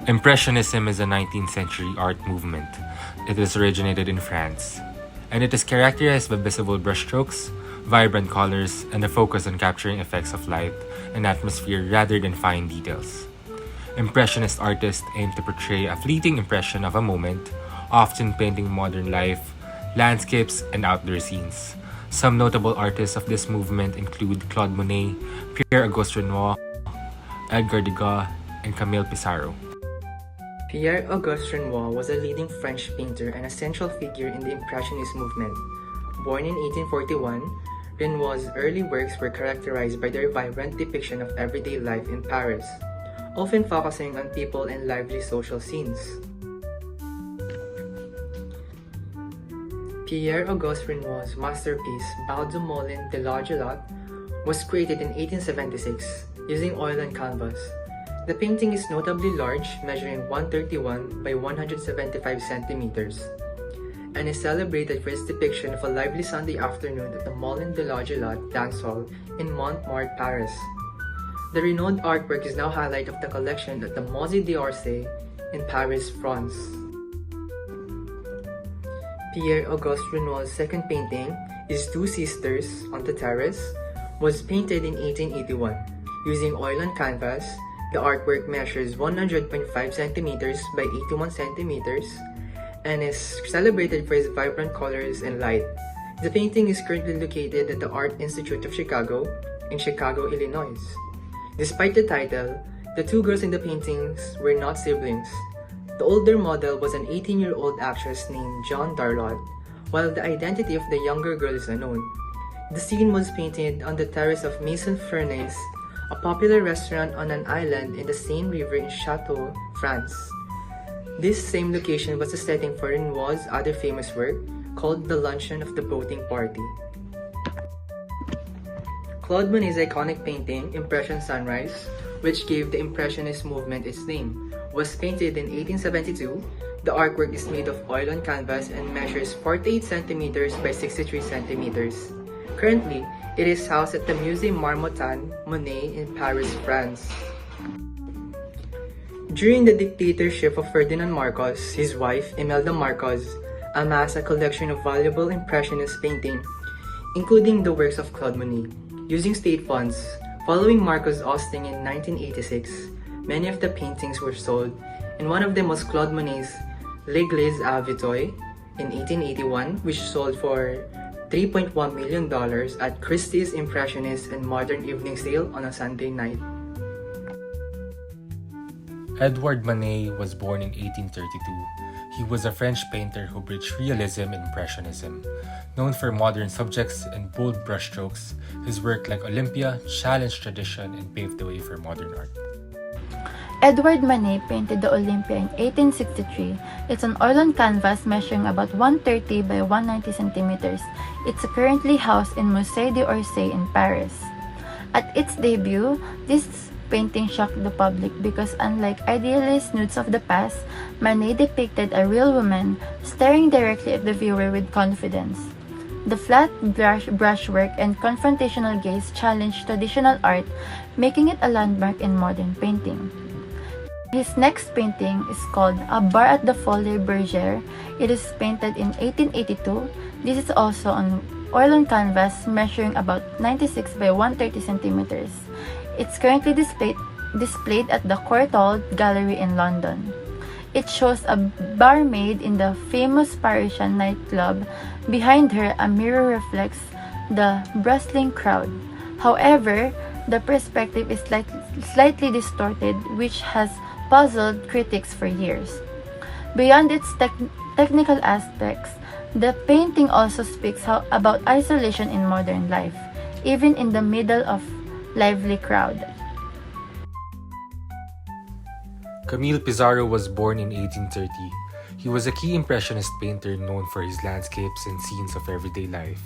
Impressionism is a 19th century art movement. It is originated in France, and it is characterized by visible brushstrokes, vibrant colors, and a focus on capturing effects of light and atmosphere rather than fine details. Impressionist artists aim to portray a fleeting impression of a moment, often painting modern life, landscapes, and outdoor scenes. Some notable artists of this movement include Claude Monet, Pierre-Auguste Renoir, Edgar Degas, and Camille Pissarro. Pierre-Auguste Renoir was a leading French painter and a central figure in the Impressionist movement. Born in 1841, Renoir's early works were characterized by their vibrant depiction of everyday life in Paris, often focusing on people and lively social scenes. Pierre-Auguste Renoir's masterpiece, Bal du Moulin de l'Argelat, was created in 1876 using oil and canvas. The painting is notably large, measuring 131 by 175 centimeters, and is celebrated for its depiction of a lively Sunday afternoon at the Moulin de l'Argelat dance hall in Montmartre, Paris. The renowned artwork is now highlight of the collection at the Musée d'Orsay in Paris, France. Pierre-Auguste Renoir's second painting, His Two Sisters on the Terrace, was painted in 1881 using oil and canvas. The artwork measures 100.5 centimeters by 81 centimeters and is celebrated for its vibrant colors and light. The painting is currently located at the Art Institute of Chicago in Chicago, Illinois. Despite the title, the two girls in the paintings were not siblings. The older model was an 18-year-old actress named Jeanne Darlot, while the identity of the younger girl is unknown. The scene was painted on the terrace of Maison Furnace, a popular restaurant on an island in the Seine River in Château, France. This same location was the setting for Renoir's other famous work, called The Luncheon of the Boating Party. Claude Monet's iconic painting, Impression Sunrise, which gave the Impressionist movement its name, was painted in 1872. The artwork is made of oil on canvas and measures 48 centimeters by 63 centimeters. Currently, it is housed at the Musée Marmottan Monet in Paris, France. During the dictatorship of Ferdinand Marcos, his wife, Imelda Marcos, amassed a collection of valuable Impressionist painting, including the works of Claude Monet. Using state funds, following Marcos' ousting in 1986, many of the paintings were sold, and one of them was Claude Monet's L'Église à Vitoy in 1881, which sold for $3.1 million at Christie's Impressionist and Modern Evening Sale on a Sunday night. Edouard Manet was born in 1832. He was a French painter who bridged realism and impressionism. Known for modern subjects and bold brushstrokes, his work like Olympia challenged tradition and paved the way for modern art. Edouard Manet painted the Olympia in 1863. It's an oil on canvas measuring about 130 by 190 centimeters. It's currently housed in Musée d'Orsay in Paris. At its debut, this painting shocked the public because, unlike idealist nudes of the past, Manet depicted a real woman staring directly at the viewer with confidence. The flat brushwork and confrontational gaze challenged traditional art, making it a landmark in modern painting. His next painting is called A Bar at the Folie Bergère. It is painted in 1882. This is also on oil on canvas measuring about 96 by 130 centimeters. It's currently displayed at the Courtauld Gallery in London. It shows a barmaid in the famous Parisian nightclub. Behind her, a mirror reflects the bustling crowd. However, the perspective is slightly distorted, which has puzzled critics for years. Beyond its technical aspects, the painting also speaks about isolation in modern life, even in the middle of lively crowd. Camille Pissarro was born in 1830. He was a key Impressionist painter known for his landscapes and scenes of everyday life.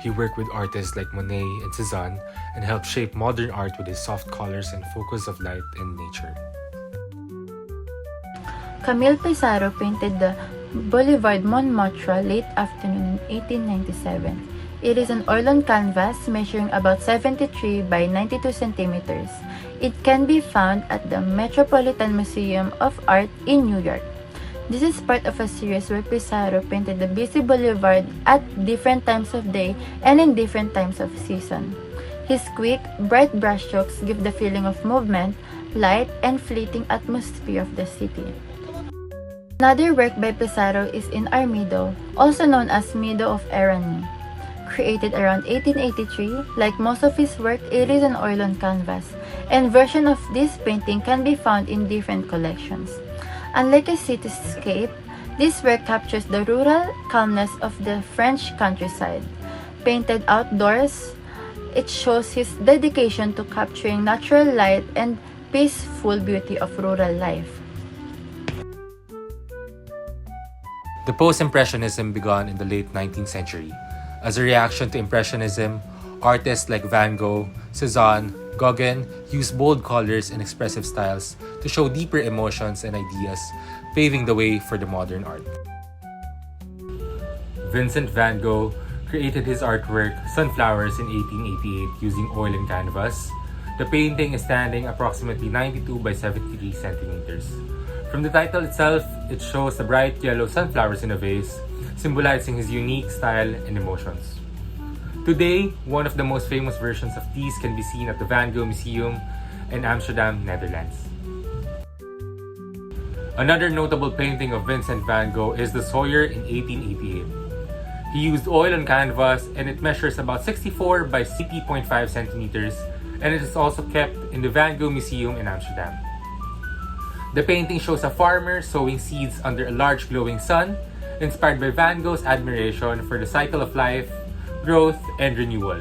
He worked with artists like Monet and Cézanne and helped shape modern art with his soft colors and focus of light and nature. Camille Pissarro painted the Boulevard Montmartre late afternoon in 1897. It is an oil canvas measuring about 73 by 92 centimeters. It can be found at the Metropolitan Museum of Art in New York. This is part of a series where Pissarro painted the busy boulevard at different times of day and in different times of season. His quick, bright brushstrokes give the feeling of movement, light, and fleeting atmosphere of the city. Another work by Pissarro is in Armido, also known as Meadow of Erani. Created around 1883, like most of his work, it is an oil on canvas, and version of this painting can be found in different collections. Unlike a cityscape, this work captures the rural calmness of the French countryside. Painted outdoors, it shows his dedication to capturing natural light and peaceful beauty of rural life. The Post-Impressionism began in the late 19th century. As a reaction to Impressionism, artists like Van Gogh, Cezanne, Gauguin used bold colors and expressive styles to show deeper emotions and ideas, paving the way for the modern art. Vincent van Gogh created his artwork Sunflowers in 1888 using oil and canvas. The painting is standing approximately 92 by 73 centimeters. From the title itself, it shows the bright yellow sunflowers in a vase, symbolizing his unique style and emotions. Today, one of the most famous versions of these can be seen at the Van Gogh Museum in Amsterdam, Netherlands. Another notable painting of Vincent van Gogh is the Sawyer in 1888. He used oil on canvas and it measures about 64 by 80.5 centimeters, and it is also kept in the Van Gogh Museum in Amsterdam. The painting shows a farmer sowing seeds under a large glowing sun, inspired by Van Gogh's admiration for the cycle of life, growth, and renewal.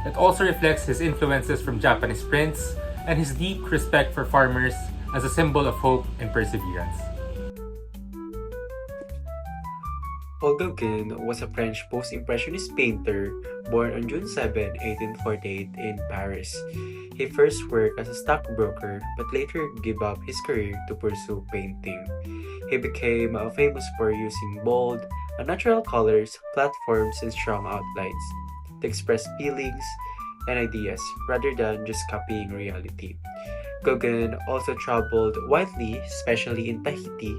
It also reflects his influences from Japanese prints and his deep respect for farmers as a symbol of hope and perseverance. Paul Gauguin was a French post-impressionist painter born on June 7, 1848 in Paris. He first worked as a stockbroker but later gave up his career to pursue painting. He became famous for using bold, unnatural colors, platforms, and strong outlines to express feelings and ideas rather than just copying reality. Gauguin also traveled widely, especially in Tahiti,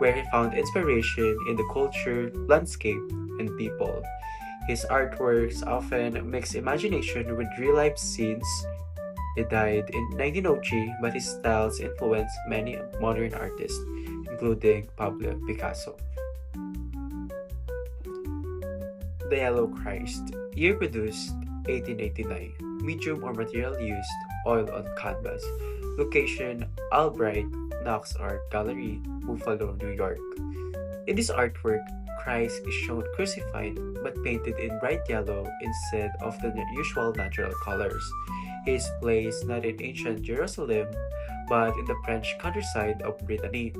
where he found inspiration in the culture, landscape, and people. His artworks often mix imagination with real-life scenes. He died in 1903, but his styles influenced many modern artists, including Pablo Picasso. The Yellow Christ. Year produced 1889. Medium or material used, oil on canvas. Location, Albright Knox Art Gallery, Buffalo, New York. In this artwork, Christ is shown crucified but painted in bright yellow instead of the usual natural colors. He is placed not in ancient Jerusalem but in the French countryside of Brittany.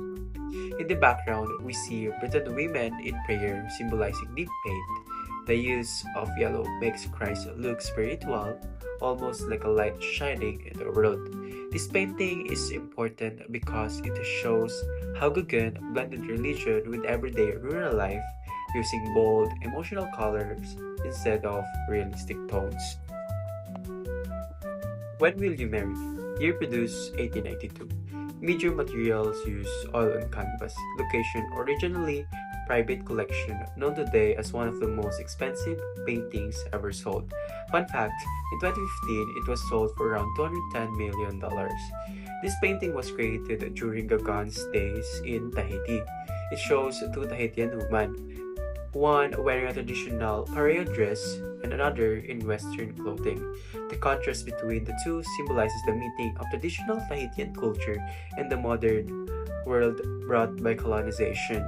In the background, we see Breton women in prayer symbolizing deep faith. The use of yellow makes Christ look spiritual, almost like a light shining in the world. This painting is important because it shows how Gauguin blended religion with everyday rural life using bold, emotional colors instead of realistic tones. When Will You Marry? Year produced 1892. Medium materials use oil on canvas. Location originally private collection, known today as one of the most expensive paintings ever sold. Fun fact, in 2015, it was sold for around $210 million. This painting was created during Gauguin's days in Tahiti. It shows two Tahitian women, one wearing a traditional pareo dress and another in Western clothing. The contrast between the two symbolizes the meeting of traditional Tahitian culture and the modern world brought by colonization.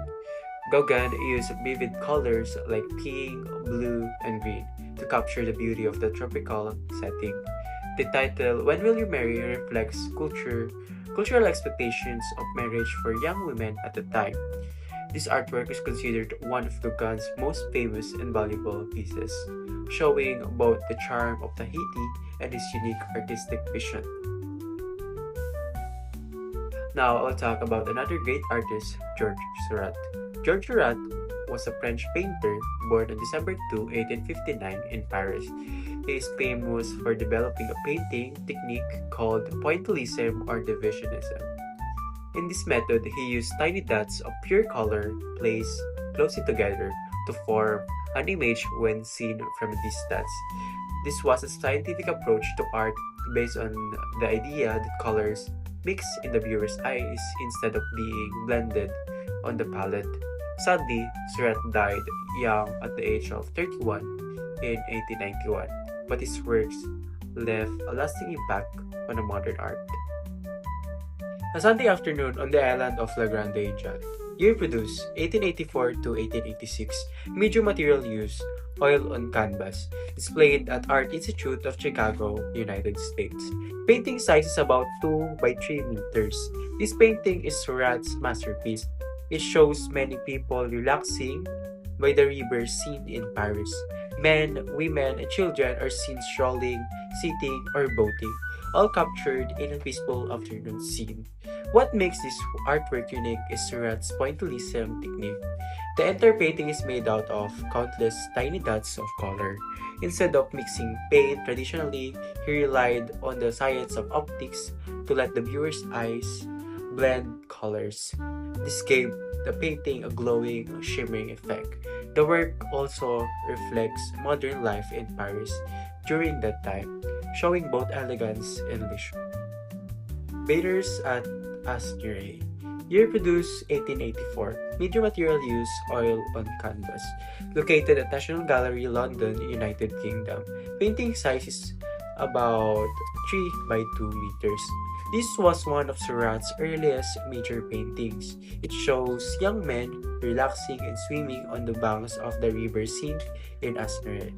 Gauguin used vivid colors like pink, blue, and green to capture the beauty of the tropical setting. The title, When Will You Marry, reflects cultural expectations of marriage for young women at the time. This artwork is considered one of Gauguin's most famous and valuable pieces, showing both the charm of Tahiti and his unique artistic vision. Now I'll talk about another great artist, George Seurat. George Seurat was a French painter born on December 2, 1859 in Paris. He is famous for developing a painting technique called pointillism or divisionism. In this method, he used tiny dots of pure color placed closely together to form an image when seen from a distance. This was a scientific approach to art based on the idea that colors mix in the viewer's eyes instead of being blended on the palette. Sadly, Seurat died young at the age of 31 in 1891, but his works left a lasting impact on modern art. A Sunday afternoon on the island of La Grande Jatte. Year produced 1884 to 1886. Major material used oil on canvas. Displayed at Art Institute of Chicago, United States. Painting size is about 2 by 3 meters. This painting is Seurat's masterpiece. It shows many people relaxing by the river scene in Paris. Men, women, and children are seen strolling, sitting, or boating, all captured in a peaceful afternoon scene. What makes this artwork unique is Seurat's pointillism technique. The entire painting is made out of countless tiny dots of color. Instead of mixing paint traditionally, he relied on the science of optics to let the viewer's eyes blend colors. This gave the painting a glowing, shimmering effect. The work also reflects modern life in Paris during that time, showing both elegance and leisure. Bathers at Asnières. Year produced 1884. Major material used oil on canvas. Located at National Gallery, London, United Kingdom. Painting size is about 3 by 2 meters. This was one of Seurat's earliest major paintings. It shows young men relaxing and swimming on the banks of the river scene in Asnières,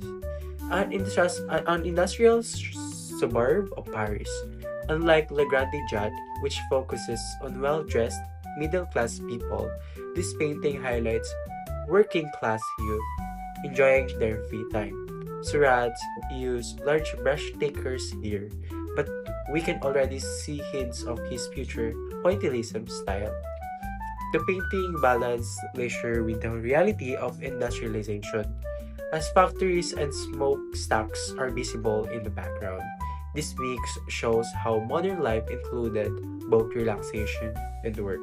an industrial suburb of Paris. Unlike La Grande Jatte, which focuses on well-dressed, middle-class people, this painting highlights working-class youth enjoying their free time. Seurat used large brush takers here, but we can already see hints of his future pointillism style. The painting balanced leisure with the reality of industrialization, as factories and smokestacks are visible in the background. This mix shows how modern life included both relaxation and work.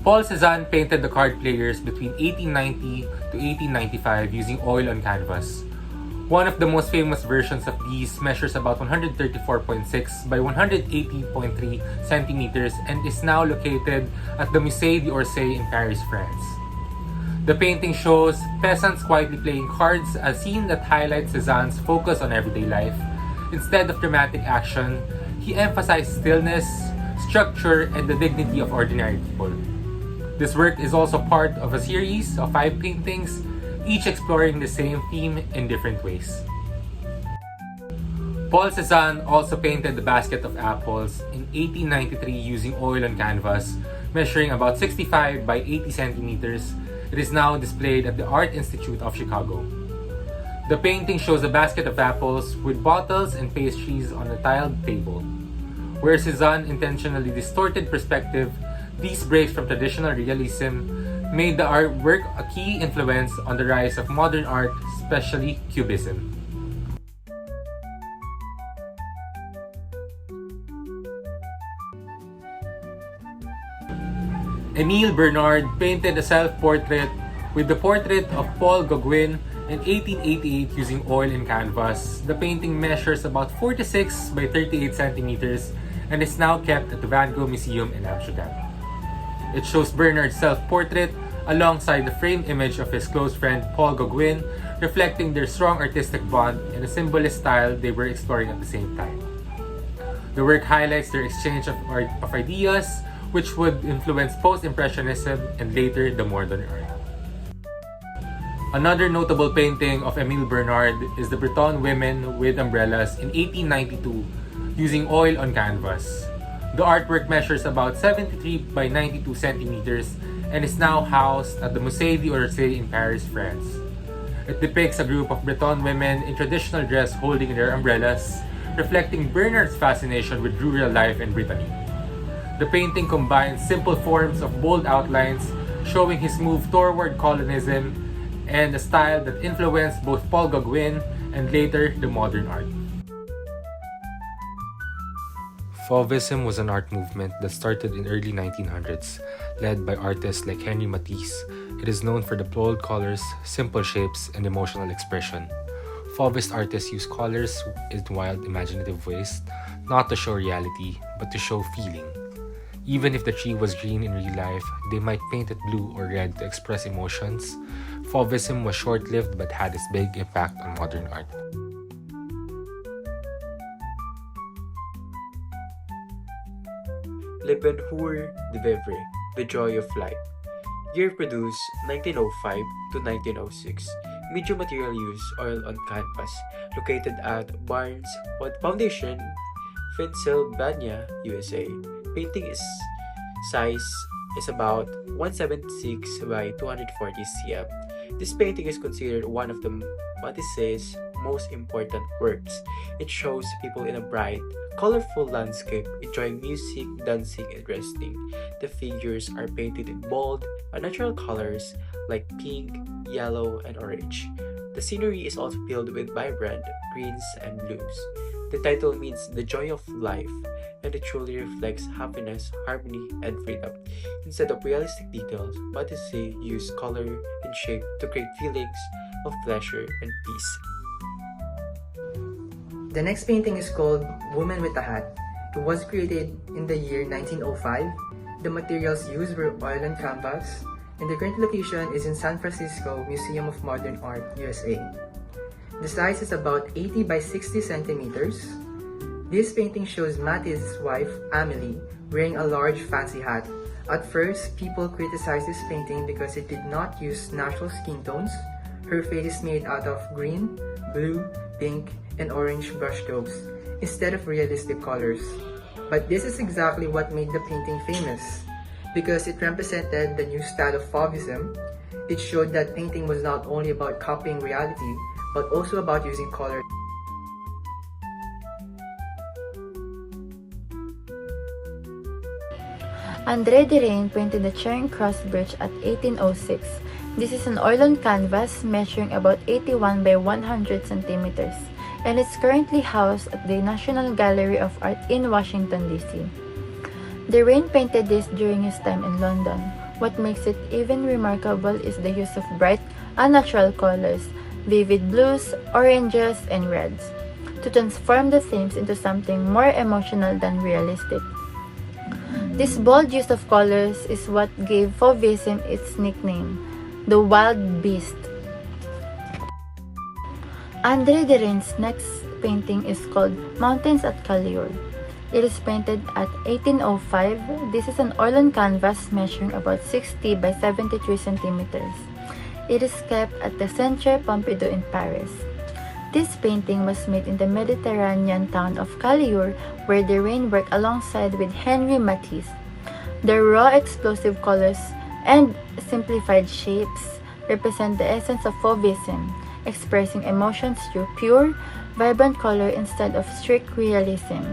Paul Cézanne painted the card players between 1890 to 1895 using oil on canvas. One of the most famous versions of these measures about 134.6 by 180.3 centimeters and is now located at the Musée d'Orsay in Paris, France. The painting shows peasants quietly playing cards, a scene that highlights Cézanne's focus on everyday life. Instead of dramatic action, he emphasized stillness, structure, and the dignity of ordinary people. This work is also part of a series of 5 paintings, each exploring the same theme in different ways. Paul Cézanne also painted the Basket of Apples in 1893 using oil on canvas, measuring about 65 by 80 centimeters. It is now displayed at the Art Institute of Chicago. The painting shows a basket of apples with bottles and pastries on a tiled table. Where Cézanne intentionally distorted perspective, these breaks from traditional realism made the artwork a key influence on the rise of modern art, especially Cubism. Émile Bernard painted a self-portrait with the portrait of Paul Gauguin in 1888 using oil and canvas. The painting measures about 46 by 38 centimeters and is now kept at the Van Gogh Museum in Amsterdam. It shows Bernard's self-portrait alongside the framed image of his close friend Paul Gauguin, reflecting their strong artistic bond and a symbolist style they were exploring at the same time. The work highlights their exchange of ideas, which would influence Post-Impressionism and later the modern art. Another notable painting of Émile Bernard is the Breton Women with Umbrellas in 1892 using oil on canvas. The artwork measures about 73 by 92 centimeters and is now housed at the Musée d'Orsay in Paris, France. It depicts a group of Breton women in traditional dress holding their umbrellas, reflecting Bernard's fascination with rural life in Brittany. The painting combines simple forms of bold outlines, showing his move toward colonism and a style that influenced both Paul Gauguin and later the modern art. Fauvism was an art movement that started in early 1900s, led by artists like Henri Matisse. It is known for the bold colors, simple shapes, and emotional expression. Fauvist artists use colors in wild, imaginative ways, not to show reality, but to show feeling. Even if the tree was green in real life, they might paint it blue or red to express emotions. Fauvism was short-lived but had its big impact on modern art. Le Bonheur de Vivre, The Joy of Life. Year produced 1905 to 1906. Medium material use oil on canvas. Located at Barnes Foundation, Pennsylvania, USA. Painting size is about 176 by 240 cm. This painting is considered one of the Matisse's most important works. It shows people in a bright, colorful landscape enjoying music, dancing, and resting. The figures are painted in bold, unnatural colors like pink, yellow, and orange. The scenery is also filled with vibrant greens and blues. The title means the joy of life, and it truly reflects happiness, harmony, and freedom. Instead of realistic details, Matisse used color and shape to create feelings of pleasure and peace. The next painting is called Woman with a Hat. It was created in the year 1905. The materials used were oil and canvas, and the current location is in San Francisco Museum of Modern Art, USA. The size is about 80 by 60 centimeters. This painting shows Matisse's wife, Amélie, wearing a large fancy hat. At first, people criticized this painting because it did not use natural skin tones. Her face is made out of green, blue, pink, and orange brushstrokes instead of realistic colors. But this is exactly what made the painting famous. Because it represented the new style of Fauvism, it showed that painting was not only about copying reality, but also about using color. André Derain painted the Charing Cross Bridge at 1806. This is an oil on canvas measuring about 81 by 100 centimeters, and it's currently housed at the National Gallery of Art in Washington, D.C. Derain painted this during his time in London. What makes it even remarkable is the use of bright, unnatural colors, vivid blues, oranges, and reds, to transform the themes into something more emotional than realistic. This bold use of colors is what gave Fauvism its nickname, the Wild Beast. André Derain's next painting is called Mountains at Calliour. It is painted at 1805. This is an oil on canvas measuring about 60 by 73 centimeters. It is kept at the Centre Pompidou in Paris. This painting was made in the Mediterranean town of Calliour, where Derain worked alongside with Henri Matisse. The raw, explosive colors and simplified shapes represent the essence of Fauvism, expressing emotions through pure, vibrant color instead of strict realism.